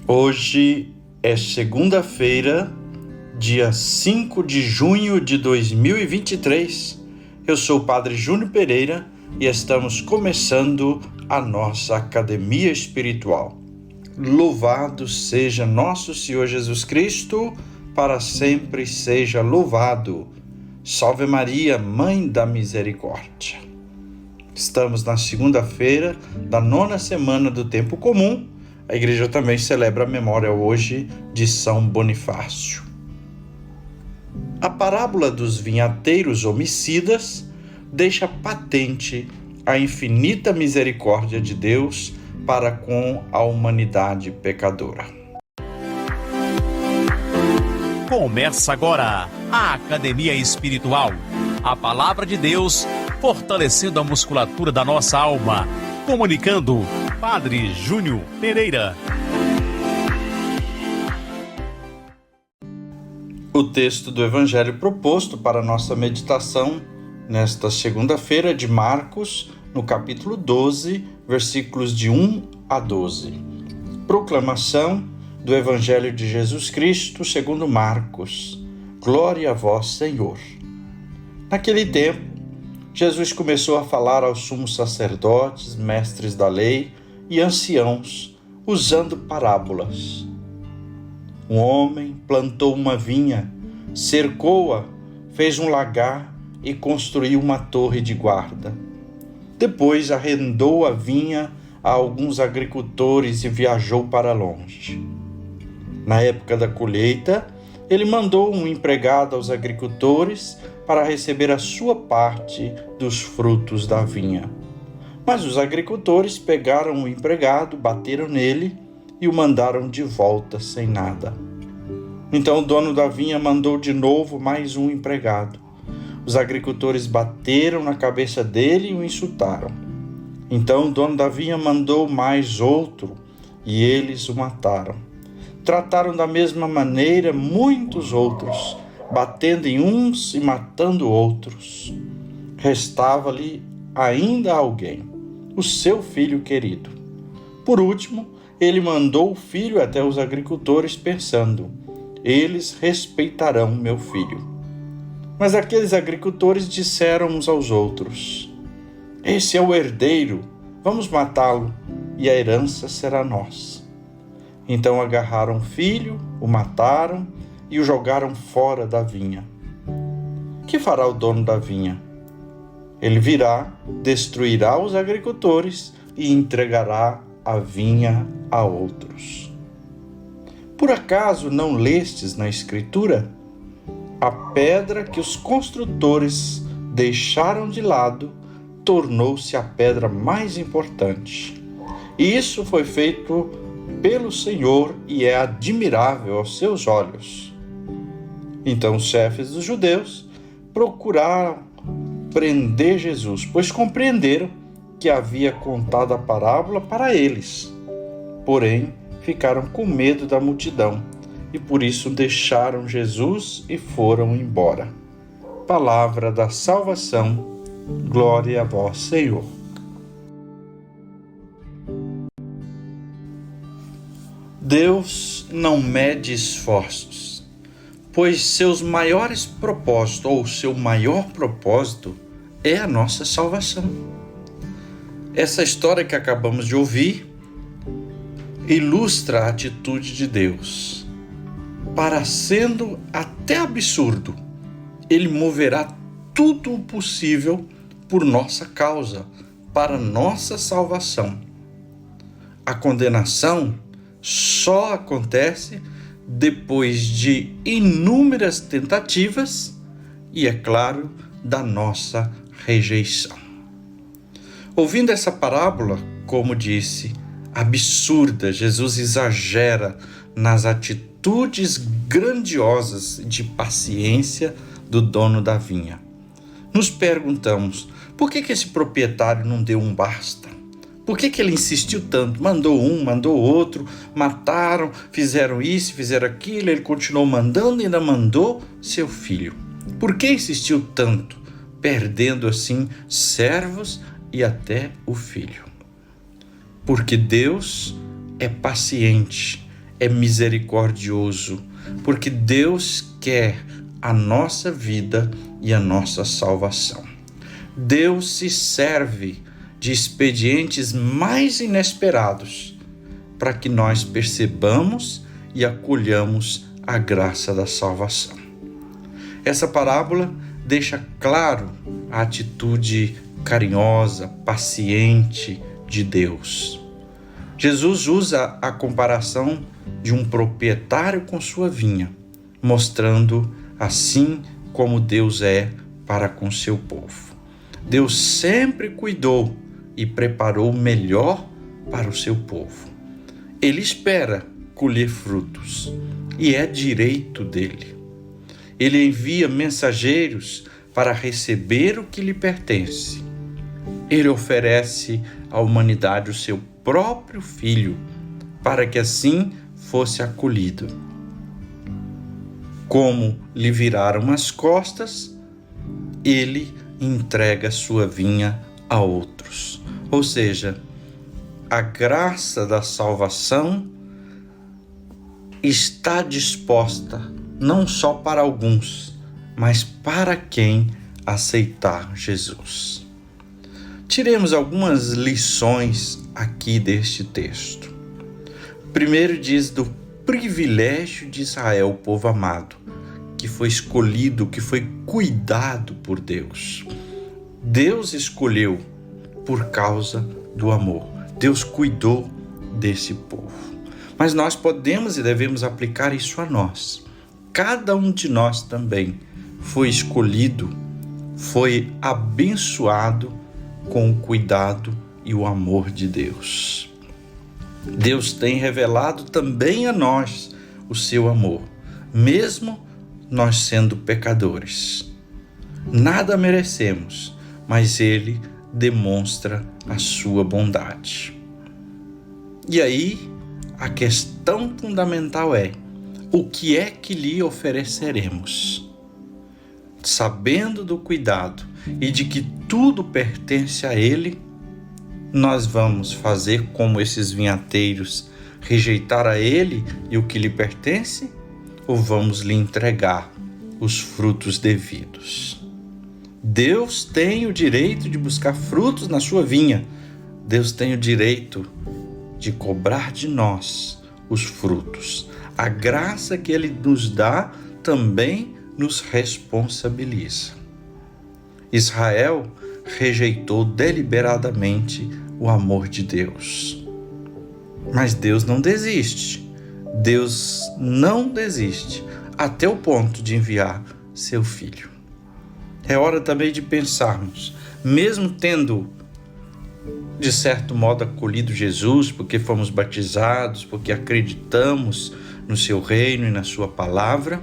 Hoje é segunda-feira, dia 5 de junho de 2023. Eu sou o Padre Júnior Pereira e estamos começando a nossa Academia Espiritual. Louvado seja nosso Senhor Jesus Cristo, para sempre seja louvado. Salve Maria, Mãe da Misericórdia. Estamos na segunda-feira da 9ª semana do Tempo Comum. A igreja também celebra a memória hoje de São Bonifácio. A parábola dos vinhateiros homicidas deixa patente a infinita misericórdia de Deus para com a humanidade pecadora. Começa agora a Academia Espiritual. A Palavra de Deus fortalecendo a musculatura da nossa alma. Comunicando Padre Júnior Pereira. O texto do Evangelho proposto para nossa meditação nesta segunda-feira de Marcos, no capítulo 12, versículos de 1 a 12. Proclamação do Evangelho de Jesus Cristo segundo Marcos. Glória a vós, Senhor. Naquele tempo, Jesus começou a falar aos sumos sacerdotes, mestres da lei e anciãos, usando parábolas. Um homem plantou uma vinha, cercou-a, fez um lagar e construiu uma torre de guarda. Depois arrendou a vinha a alguns agricultores e viajou para longe. Na época da colheita, ele mandou um empregado aos agricultores para receber a sua parte dos frutos da vinha. Mas os agricultores pegaram o empregado, bateram nele e o mandaram de volta sem nada. Então o dono da vinha mandou de novo mais um empregado. Os agricultores bateram na cabeça dele e o insultaram. Então o dono da vinha mandou mais outro e eles o mataram. Trataram da mesma maneira muitos outros, batendo em uns e matando outros. Restava-lhe ainda alguém, o seu filho querido. Por último, ele mandou o filho até os agricultores, pensando: eles respeitarão meu filho. Mas aqueles agricultores disseram uns aos outros: esse é o herdeiro, vamos matá-lo, e a herança será nossa. Então agarraram o filho, o mataram e o jogaram fora da vinha. Que fará o dono da vinha? Ele virá, destruirá os agricultores e entregará a vinha a outros. Por acaso não lestes na Escritura? A pedra que os construtores deixaram de lado tornou-se a pedra mais importante. E isso foi feito pelo Senhor e é admirável aos seus olhos. Então os chefes dos judeus procuraram prender Jesus, pois compreenderam que havia contado a parábola para eles. Porém, ficaram com medo da multidão e por isso deixaram Jesus e foram embora. Palavra da salvação. Glória a vós, Senhor. Deus não mede esforços, pois seus maiores propósitos, ou seu maior propósito, é a nossa salvação. Essa história que acabamos de ouvir ilustra a atitude de Deus. Parecendo até absurdo, Ele moverá tudo o possível por nossa causa, para nossa salvação. A condenação só acontece depois de inúmeras tentativas e, é claro, da nossa rejeição. Ouvindo essa parábola, como disse, absurda, Jesus exagera nas atitudes grandiosas de paciência do dono da vinha. Nos perguntamos, por que esse proprietário não deu um basta? Por que ele insistiu tanto? Mandou um, mandou outro, mataram, fizeram isso, fizeram aquilo, ele continuou mandando e ainda mandou seu filho. Por que insistiu tanto, perdendo assim servos e até o filho? Porque Deus é paciente, é misericordioso, porque Deus quer a nossa vida e a nossa salvação. Deus se serve de expedientes mais inesperados para que nós percebamos e acolhamos a graça da salvação. Essa parábola deixa claro a atitude carinhosa, paciente de Deus. Jesus usa a comparação de um proprietário com sua vinha, mostrando assim como Deus é para com seu povo. Deus sempre cuidou e preparou o melhor para o seu povo. Ele espera colher frutos e é direito dele. Ele envia mensageiros para receber o que lhe pertence. Ele oferece à humanidade o seu próprio Filho, para que assim fosse acolhido. Como lhe viraram as costas, ele entrega sua vinha a outros. Ou seja, a graça da salvação está disposta não só para alguns, mas para quem aceitar Jesus. Tiremos algumas lições aqui deste texto. Primeiro diz do privilégio de Israel, o povo amado, que foi escolhido, que foi cuidado por Deus. Deus escolheu por causa do amor. Deus cuidou desse povo. Mas nós podemos e devemos aplicar isso a nós. Cada um de nós também foi escolhido, foi abençoado com o cuidado e o amor de Deus. Deus tem revelado também a nós o seu amor, mesmo nós sendo pecadores. Nada merecemos, mas Ele demonstra a sua bondade. E aí, a questão fundamental é: o que é que lhe ofereceremos? Sabendo do cuidado e de que tudo pertence a Ele, nós vamos fazer como esses vinhateiros, rejeitar a Ele e o que lhe pertence? Ou vamos lhe entregar os frutos devidos? Deus tem o direito de buscar frutos na sua vinha. Deus tem o direito de cobrar de nós os frutos. A graça que Ele nos dá também nos responsabiliza. Israel rejeitou deliberadamente o amor de Deus. Mas Deus não desiste. Deus não desiste até o ponto de enviar seu Filho. É hora também de pensarmos, mesmo tendo, de certo modo, acolhido Jesus, porque fomos batizados, porque acreditamos no seu reino e na sua palavra,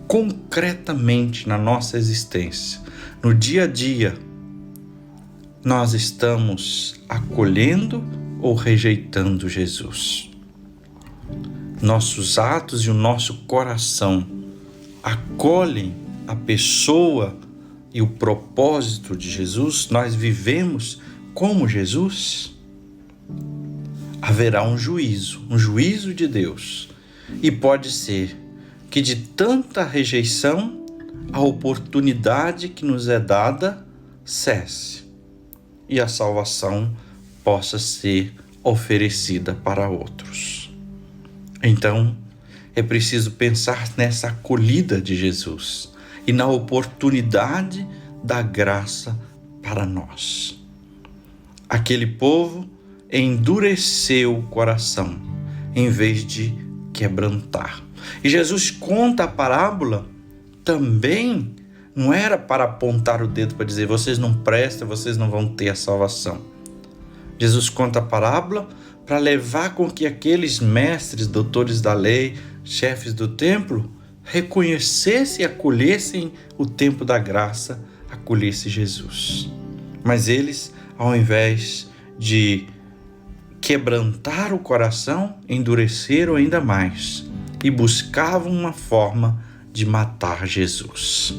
concretamente na nossa existência, no dia a dia, nós estamos acolhendo ou rejeitando Jesus? Nossos atos e o nosso coração acolhem a pessoa e o propósito de Jesus? Nós vivemos como Jesus? Haverá um juízo de Deus. E pode ser que de tanta rejeição, a oportunidade que nos é dada cesse e a salvação possa ser oferecida para outros. Então, é preciso pensar nessa acolhida de Jesus e na oportunidade da graça para nós. Aquele povo endureceu o coração em vez de quebrantar. E Jesus conta a parábola também, não era para apontar o dedo para dizer vocês não prestam, vocês não vão ter a salvação. Jesus conta a parábola para levar com que aqueles mestres, doutores da lei, chefes do templo, reconhecessem e acolhessem o tempo da graça, acolhessem Jesus. Mas eles, ao invés de quebrantar o coração, endureceram ainda mais e buscavam uma forma de matar Jesus.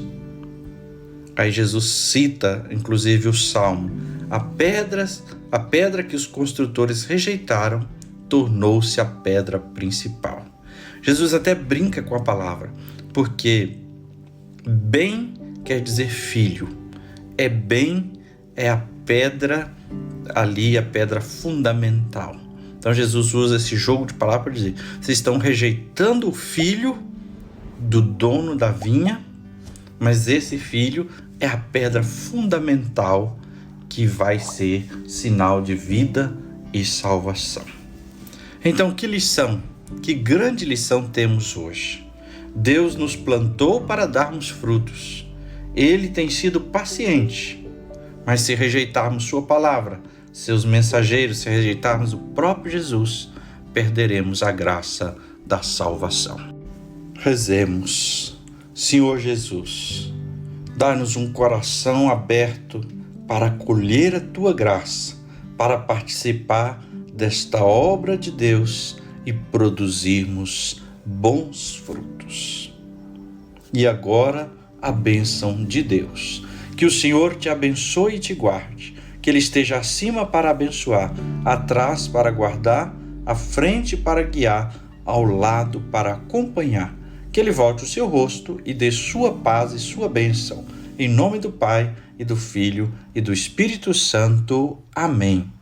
Aí Jesus cita, inclusive, o Salmo: a pedra que os construtores rejeitaram tornou-se a pedra principal. Jesus até brinca com a palavra, porque bem quer dizer filho. É a pedra ali, a pedra fundamental. Então Jesus usa esse jogo de palavras para dizer: vocês estão rejeitando o filho do dono da vinha, mas esse filho é a pedra fundamental que vai ser sinal de vida e salvação. Então, que lição, que grande lição temos hoje. Deus nos plantou para darmos frutos. Ele tem sido paciente, mas se rejeitarmos sua palavra, seus mensageiros, se rejeitarmos o próprio Jesus, perderemos a graça da salvação. Rezemos. Senhor Jesus, dá-nos um coração aberto para acolher a tua graça, para participar desta obra de Deus e produzirmos bons frutos. E agora, a bênção de Deus. Que o Senhor te abençoe e te guarde, que Ele esteja acima para abençoar, atrás para guardar, à frente para guiar, ao lado para acompanhar. Que Ele volte o seu rosto e dê sua paz e sua bênção. Em nome do Pai, e do Filho, e do Espírito Santo. Amém.